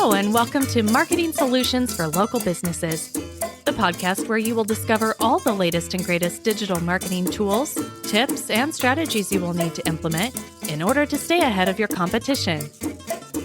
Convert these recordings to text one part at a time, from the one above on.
Hello, and welcome to Marketing Solutions for Local Businesses, the podcast where you will discover all the latest and greatest digital marketing tools, tips, and strategies you will need to implement in order to stay ahead of your competition.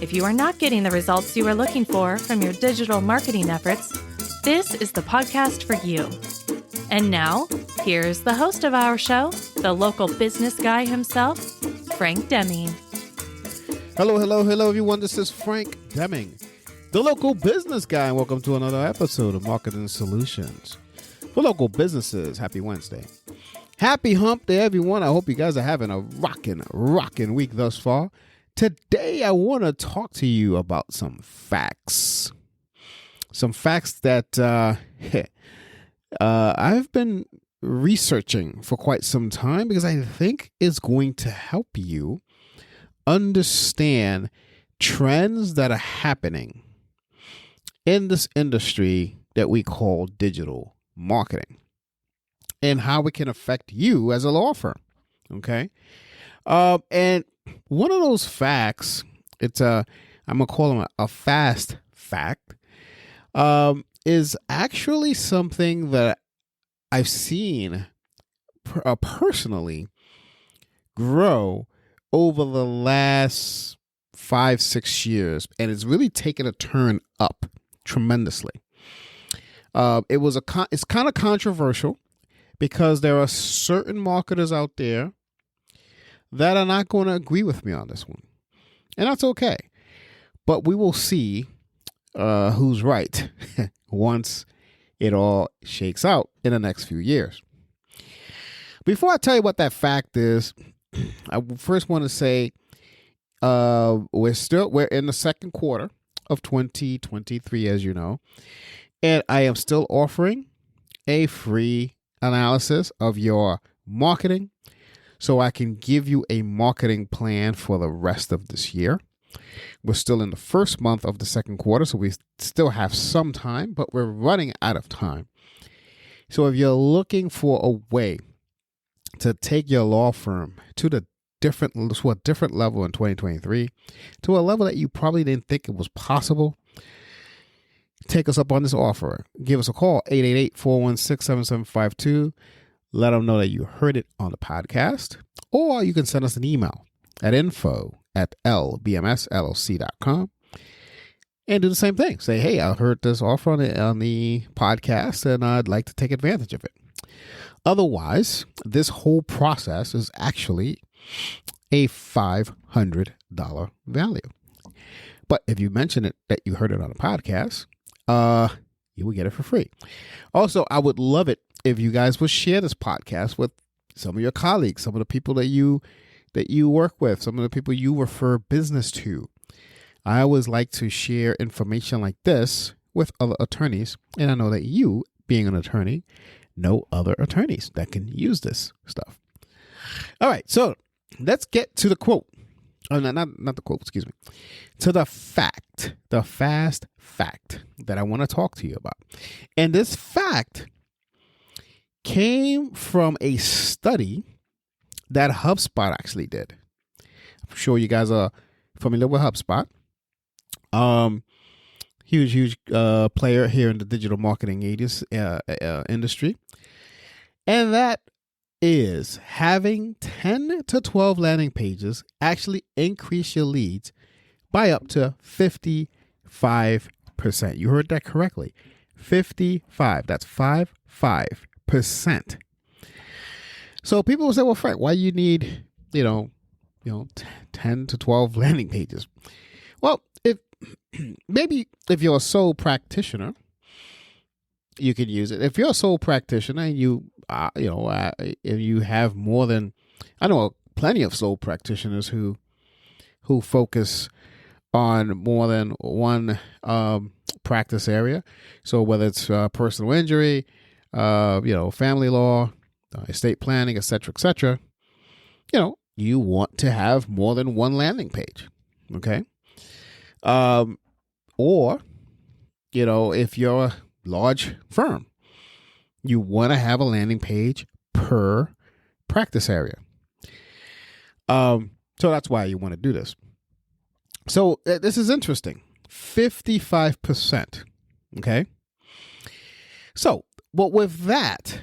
If you are not getting the results you are looking for from your digital marketing efforts, this is the podcast for you. And now, here's the host of our show, the local business guy himself, Frank Deming. Hello, everyone. This is Frank Deming, the local business guy, and welcome to another episode of Marketing Solutions for Local Businesses. Happy Wednesday. Happy hump day, everyone. I hope you guys are having a rockin' week thus far. Today, I want to talk to you about some facts. Some facts that I've been researching for quite some time because I think it's going to help you understand trends that are happening in this industry that we call digital marketing and how it can affect you as a law firm. Okay. And one of those facts, I'm going to call them a fast fact, is actually something that I've seen personally grow over the last 5-6 years, and it's really taken a turn up tremendously. It's kind of controversial because there are certain marketers out there that are not going to agree with me on this one, and that's okay. But we will see who's right once it all shakes out in the next few years. Before I tell you what that fact is, I first want to say we're in the second quarter of 2023, as you know, and I am still offering a free analysis of your marketing so I can give you a marketing plan for the rest of this year. We're still in the first month of the second quarter, so we still have some time, but we're running out of time. So if you're looking for a way to take your law firm to a different level in 2023, to a level that you probably didn't think it was possible, take us up on this offer. Give us a call, 888-416-7752. Let them know that you heard it on the podcast, or you can send us an email at info@lbmsllc.com and do the same thing. Say, hey, I heard this offer on the podcast and I'd like to take advantage of it. Otherwise, this whole process is actually a $500 value. But if you mention it that you heard it on a podcast, you will get it for free. Also, I would love it if you guys would share this podcast with some of your colleagues, some of the people that you work with, some of the people you refer business to. I always like to share information like this with other attorneys, and I know that you, being an attorney, know other attorneys that can use this stuff. All right, so let's get to the quote. Oh, not the quote, excuse me. To the fact, the fast fact that I want to talk to you about. And this fact came from a study that Hupspot actually did. I'm sure you guys are familiar with Hupspot. Huge player here in the digital marketing industry. And that is having 10 to 12 landing pages actually increase your leads by up to 55%. You heard that correctly. 55. That's 55%. So people will say, well, Frank, why you need, 10 to 12 landing pages? Well, if you're a sole practitioner, you can use it. If you're a sole practitioner and if you have more than, I know plenty of sole practitioners who focus on more than one practice area. So whether it's personal injury, family law, estate planning, et cetera, you want to have more than one landing page. Okay. Or, if you're a large firm, you want to have a landing page per practice area. So that's why you want to do this. So this is interesting. 55%. Okay. So, but with that,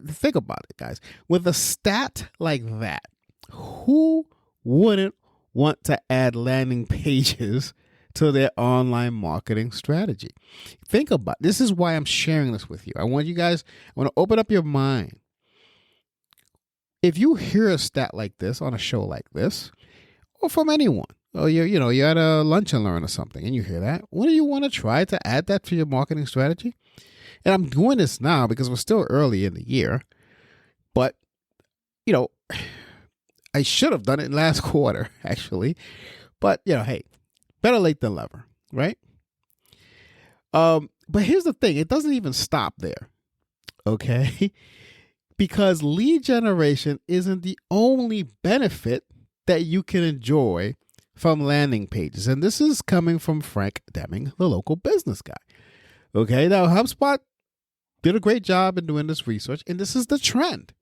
think about it, guys. With a stat like that, who wouldn't want to add landing pages to their online marketing strategy? Think about it. This is why I'm sharing this with you. I want to open up your mind. If you hear a stat like this on a show like this, or from anyone, or you're at a lunch and learn or something, and you hear that, wouldn't you want to try to add that to your marketing strategy? And I'm doing this now because we're still early in the year, but I should have done it in last quarter, actually. But hey, better late than never, right? But here's the thing: it doesn't even stop there, okay? Because lead generation isn't the only benefit that you can enjoy from landing pages, and this is coming from Frank Deming, the local business guy. Okay, now HubSpot did a great job in doing this research, and this is the trend.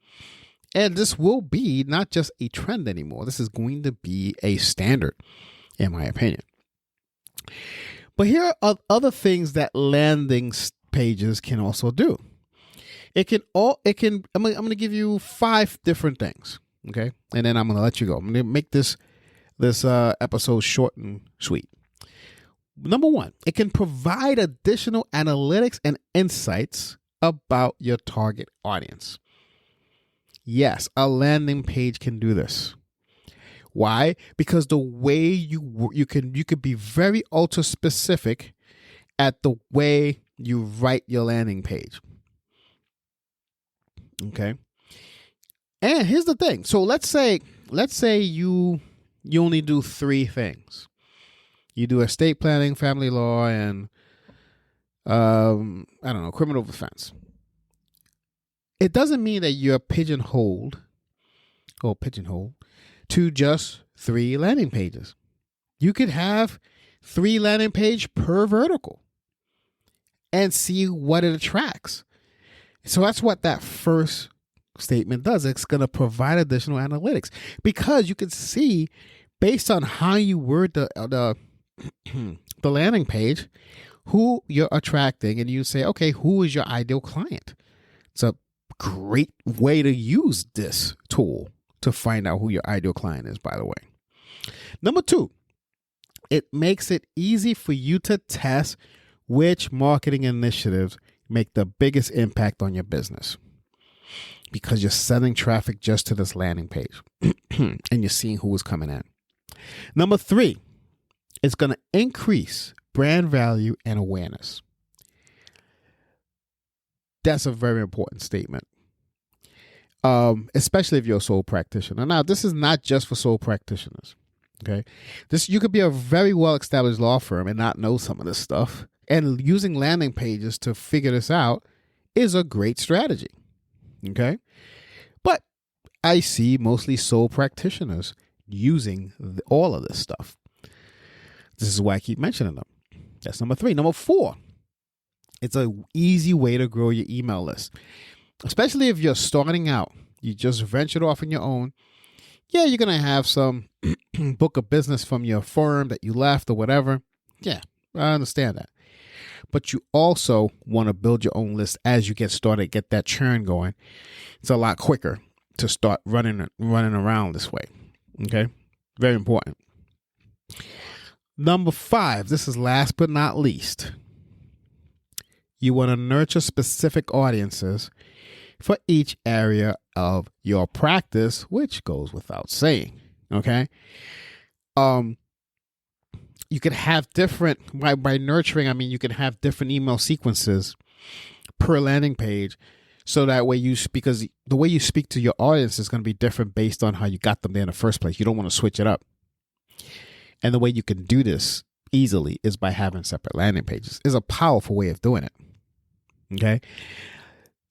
And this will be not just a trend anymore. This is going to be a standard, in my opinion. But here are other things that landing pages can also do. I'm going to give you 5 different things, okay? And then I'm going to let you go. I'm going to make this episode short and sweet. Number 1, it can provide additional analytics and insights about your target audience. Yes, a landing page can do this. Why? Because the way you could be very ultra specific at the way you write your landing page. Okay. And here's the thing. So let's say you only do 3 things. You do estate planning, family law, and criminal defense. It doesn't mean that you're pigeonholed to just 3 landing pages. You could have 3 landing page per vertical and see what it attracts. So that's what that first statement does. It's going to provide additional analytics because you can see based on how you word the landing page, who you're attracting, and you say, okay, who is your ideal client? It's a great way to use this tool to find out who your ideal client is, by the way. Number 2, it makes it easy for you to test which marketing initiatives make the biggest impact on your business because you're sending traffic just to this landing page and you're seeing who is coming in. Number 3, it's going to increase brand value and awareness. That's a very important statement, especially if you're a sole practitioner. Now, this is not just for sole practitioners. Okay, you could be a very well-established law firm and not know some of this stuff. And using landing pages to figure this out is a great strategy. Okay, but I see mostly sole practitioners using all of this stuff. This is why I keep mentioning them. That's number 3. Number 4, it's an easy way to grow your email list, especially if you're starting out. You just ventured off on your own. Yeah, you're going to have some book of business from your firm that you left or whatever. Yeah, I understand that. But you also want to build your own list as you get started, get that churn going. It's a lot quicker to start running around this way. Okay, very important. Number 5, this is last but not least. You want to nurture specific audiences for each area of your practice, which goes without saying. Okay. You could have different, by nurturing, I mean, you can have different email sequences per landing page. So that way because the way you speak to your audience is going to be different based on how you got them there in the first place. You don't want to switch it up. And the way you can do this easily is by having separate landing pages. It's a powerful way of doing it. Okay.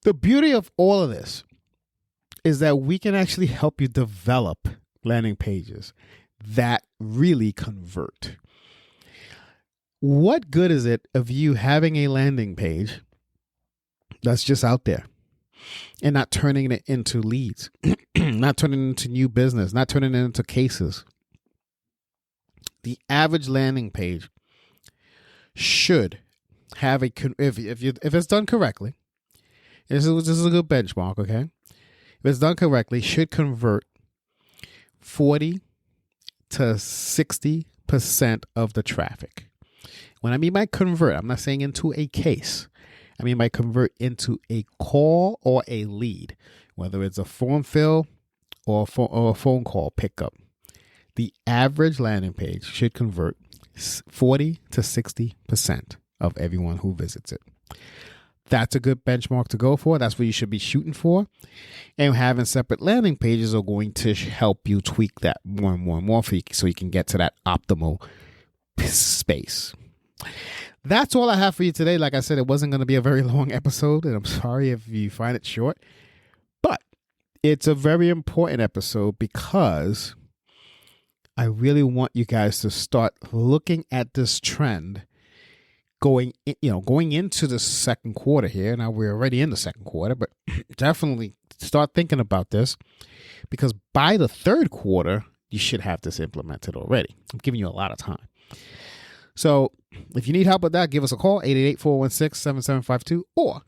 The beauty of all of this is that we can actually help you develop landing pages that really convert. What good is it of you having a landing page that's just out there and not turning it into leads, not turning it into new business, not turning it into cases? the average landing page should have if it's done correctly. This is a good benchmark, okay? If it's done correctly, should convert 40 to 60% of the traffic. When I mean by convert, I'm not saying into a case. I mean by convert into a call or a lead, whether it's a form fill or a phone call pickup. The average landing page should convert 40 to 60% of everyone who visits it. That's a good benchmark to go for. That's what you should be shooting for. And having separate landing pages are going to help you tweak that more and more and more so you can get to that optimal space. That's all I have for you today. Like I said, it wasn't going to be a very long episode, and I'm sorry if you find it short. But it's a very important episode because I really want you guys to start looking at this trend going into the second quarter here. Now we're already in the second quarter, but definitely start thinking about this because by the third quarter, you should have this implemented already. I'm giving you a lot of time. So if you need help with that, give us a call, 888-416-7752, or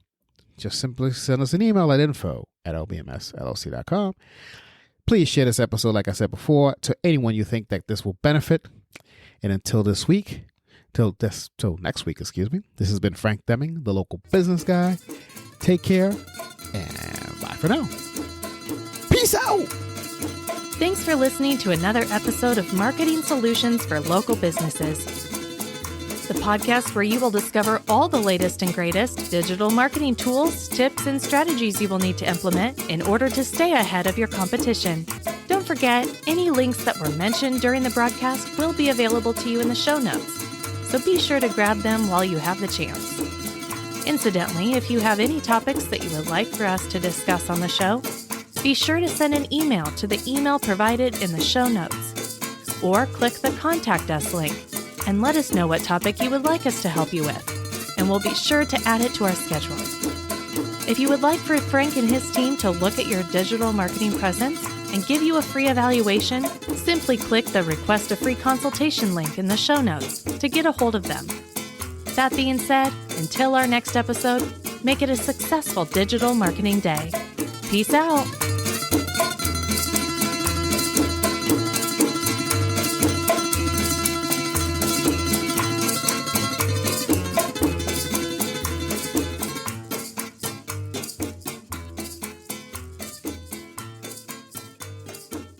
just simply send us an email at info@lbmsllc.com. Please share this episode, like I said before, to anyone you think that this will benefit. And until next week, this has been Frank Deming, the local business guy. Take care, and bye for now. Peace out! Thanks for listening to another episode of Marketing Solutions for Local Businesses, the podcast where you will discover all the latest and greatest digital marketing tools, tips, and strategies you will need to implement in order to stay ahead of your competition. Don't forget, any links that were mentioned during the broadcast will be available to you in the show notes, so be sure to grab them while you have the chance. Incidentally, if you have any topics that you would like for us to discuss on the show, be sure to send an email to the email provided in the show notes, or click the Contact Us link and let us know what topic you would like us to help you with, and we'll be sure to add it to our schedule. If you would like for Frank and his team to look at your digital marketing presence and give you a free evaluation, simply click the Request a Free Consultation link in the show notes to get a hold of them. That being said, until our next episode, make it a successful digital marketing day. Peace out.